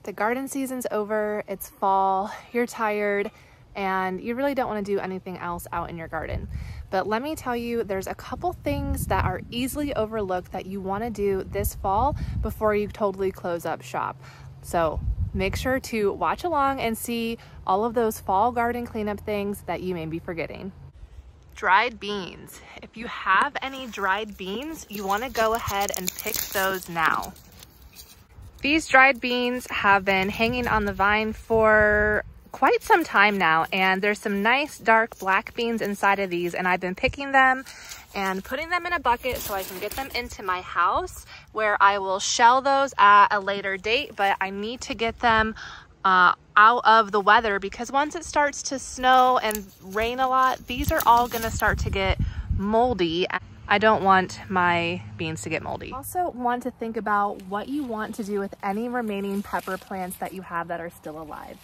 The garden season's over, it's fall, you're tired, and you really don't want to do anything else out in your garden. But let me tell you, there's a couple things that are easily overlooked that you want to do this fall before you totally close up shop. So make sure to watch along and see all of those fall garden cleanup things that you may be forgetting. Dried beans. If you have any dried beans, you want to go ahead and pick those now. These dried beans have been hanging on the vine for quite some time now, and there's some nice dark black beans inside of these, and I've been picking them and putting them in a bucket so I can get them into my house where I will shell those at a later date. But I need to get them out of the weather, because once it starts to snow and rain a lot, these are all going to start to get moldy. I don't want my beans to get moldy. Also want to think about what you want to do with any remaining pepper plants that you have that are still alive.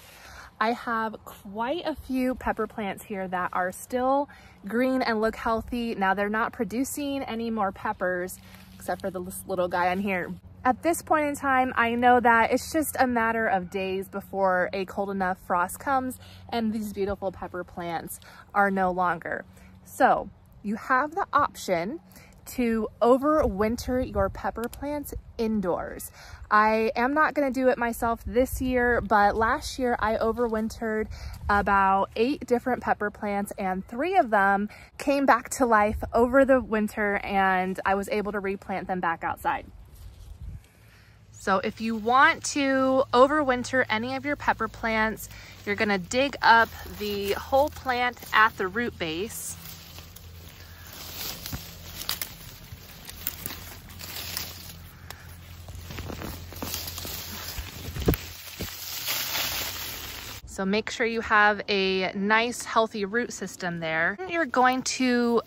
I have quite a few pepper plants here that are still green and look healthy. Now they're not producing any more peppers, except for this little guy on here. At this point in time, I know that it's just a matter of days before a cold enough frost comes and these beautiful pepper plants are no longer. So you have the option to overwinter your pepper plants indoors. I am not going to do it myself this year, but last year I overwintered about 8 different pepper plants, and 3 of them came back to life over the winter, and I was able to replant them back outside. So if you want to overwinter any of your pepper plants, you're going to dig up the whole plant at the root base. So make sure you have a nice healthy root system there. You're going to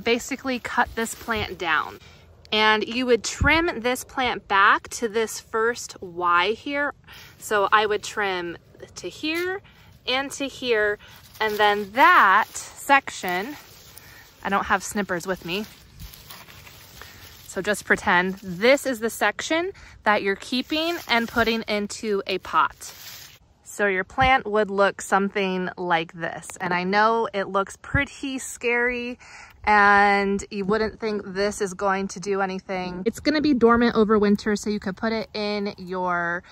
basically cut this plant down, and you would trim this plant back to this first Y here. So I would trim to here and to here, and then that section, I don't have snippers with me, so just pretend this is the section that you're keeping and putting into a pot. So your plant would look something like this. And I know it looks pretty scary and you wouldn't think this is going to do anything. It's going to be dormant over winter, so you could put it in your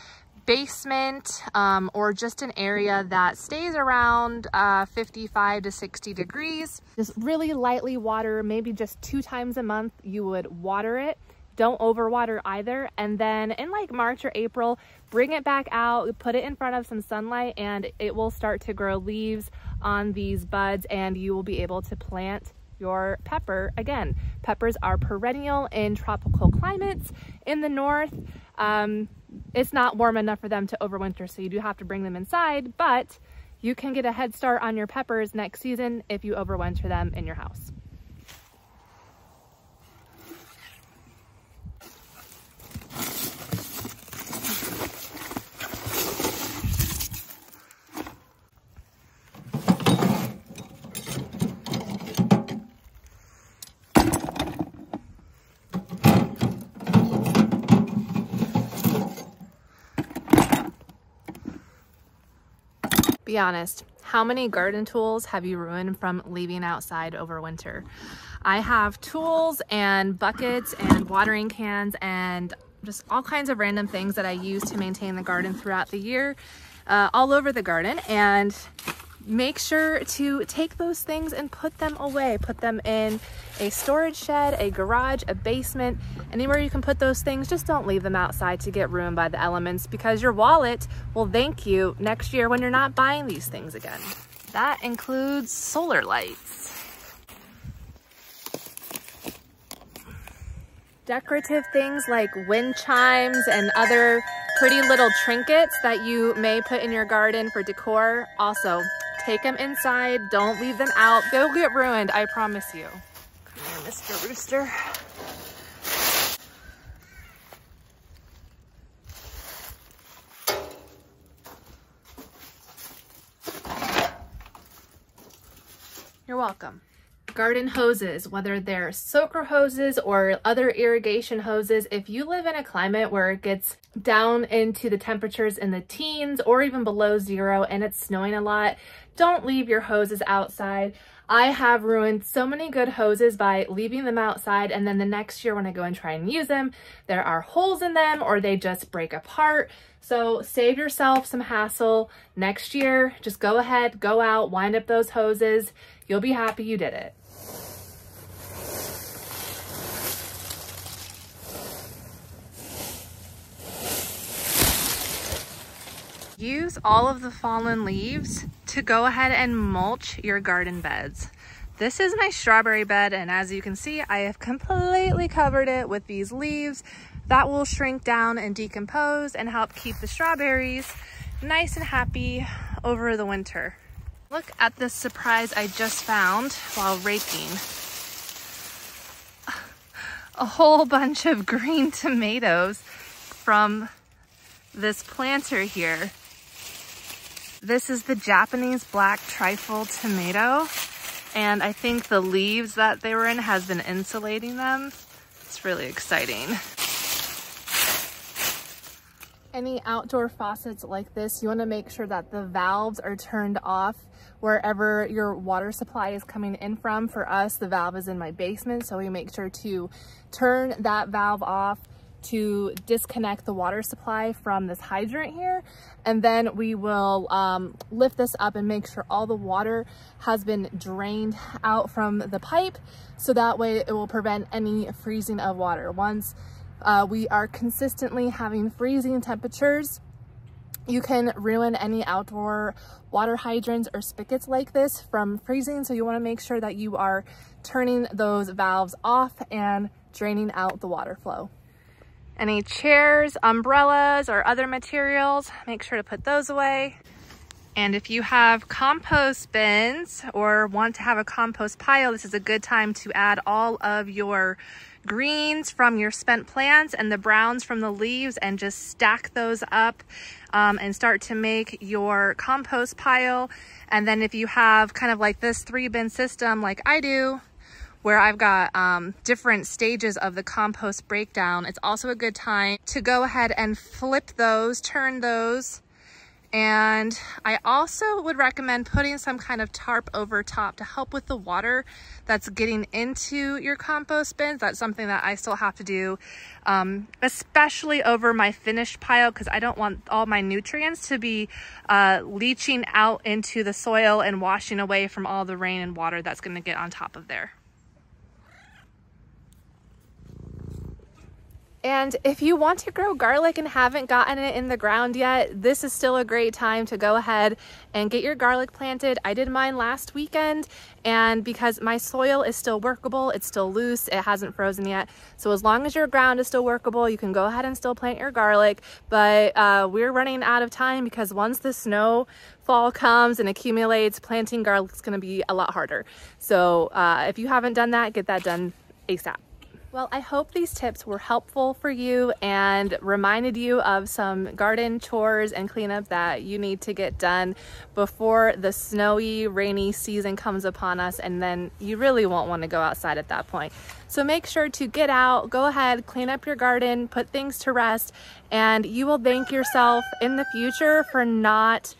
basement or just an area that stays around 55 to 60 degrees. Just really lightly water, maybe just 2 times a month you would water it. Don't overwater either. And then in like March or April, bring it back out, put it in front of some sunlight, and it will start to grow leaves on these buds, and you will be able to plant your pepper again. Peppers are perennial in tropical climates. In the north, it's not warm enough for them to overwinter, so you do have to bring them inside, but you can get a head start on your peppers next season if you overwinter them in your house. Be honest, how many garden tools have you ruined from leaving outside over winter? I have tools and buckets and watering cans and just all kinds of random things that I use to maintain the garden throughout the year, all over the garden. And make sure to take those things and put them away. Put them in a storage shed, a garage, a basement, anywhere you can put those things. Just don't leave them outside to get ruined by the elements, because your wallet will thank you next year when you're not buying these things again. That includes solar lights. Decorative things like wind chimes and other pretty little trinkets that you may put in your garden for decor. Also, take them inside. Don't leave them out. They'll get ruined, I promise you. Come here, Mr. Rooster. You're welcome. garden hoses, whether they're soaker hoses or other irrigation hoses, if you live in a climate where it gets down into the temperatures in the teens or even below 0 and it's snowing a lot, don't leave your hoses outside. I have ruined so many good hoses by leaving them outside, and then the next year when I go and try and use them, there are holes in them or they just break apart. So save yourself some hassle. Next year, just go ahead, go out, wind up those hoses. You'll be happy you did it. Use all of the fallen leaves to go ahead and mulch your garden beds. This is my strawberry bed, and as you can see, I have completely covered it with these leaves that will shrink down and decompose and help keep the strawberries nice and happy over the winter. Look at this surprise I just found while raking. A whole bunch of green tomatoes from this planter here. This is the Japanese black trifle tomato, and I think the leaves that they were in has been insulating them. It's really exciting. Any outdoor faucets like this, you want to make sure that the valves are turned off wherever your water supply is coming in from. For us, the valve is in my basement, so we make sure to turn that valve off to disconnect the water supply from this hydrant here, and then we will lift this up and make sure all the water has been drained out from the pipe, so that way it will prevent any freezing of water. Once we are consistently having freezing temperatures, you can ruin any outdoor water hydrants or spigots like this from freezing, so you want to make sure that you are turning those valves off and draining out the water flow. Any chairs, umbrellas, or other materials, make sure to put those away. And if you have compost bins or want to have a compost pile, this is a good time to add all of your greens from your spent plants and the browns from the leaves and just stack those up and start to make your compost pile. And then if you have kind of like this 3-bin system like I do, where I've got different stages of the compost breakdown, it's also a good time to go ahead and flip those, turn those. And I also would recommend putting some kind of tarp over top to help with the water that's getting into your compost bins. That's something that I still have to do, especially over my finished pile, because I don't want all my nutrients to be leaching out into the soil and washing away from all the rain and water that's going to get on top of there. And if you want to grow garlic and haven't gotten it in the ground yet, this is still a great time to go ahead and get your garlic planted. I did mine last weekend, and because my soil is still workable, it's still loose, it hasn't frozen yet. So as long as your ground is still workable, you can go ahead and still plant your garlic. But we're running out of time because once the snowfall comes and accumulates, planting garlic is going to be a lot harder. So if you haven't done that, get that done ASAP. Well, I hope these tips were helpful for you and reminded you of some garden chores and cleanup that you need to get done before the snowy, rainy season comes upon us, and then you really won't want to go outside at that point. So make sure to get out, go ahead, clean up your garden, put things to rest, and you will thank yourself in the future for not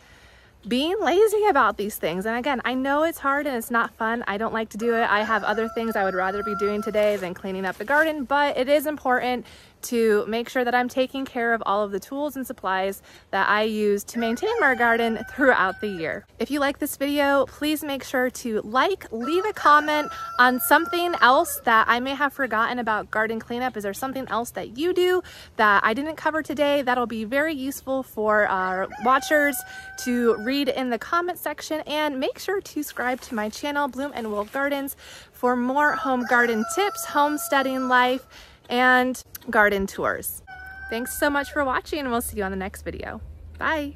being lazy about these things. And again, I know it's hard and it's not fun. I don't like to do it. I have other things I would rather be doing today than cleaning up the garden, but it is important to make sure that I'm taking care of all of the tools and supplies that I use to maintain my garden throughout the year. If you like this video, please make sure to leave a comment on something else that I may have forgotten about garden cleanup. Is there something else that you do that I didn't cover today? That'll be very useful for our watchers to read in the comment section. And make sure to subscribe to my channel, Bloom and Wolf Gardens, for more home garden tips, homesteading life, and garden tours. Thanks so much for watching, and we'll see you on the next video. Bye.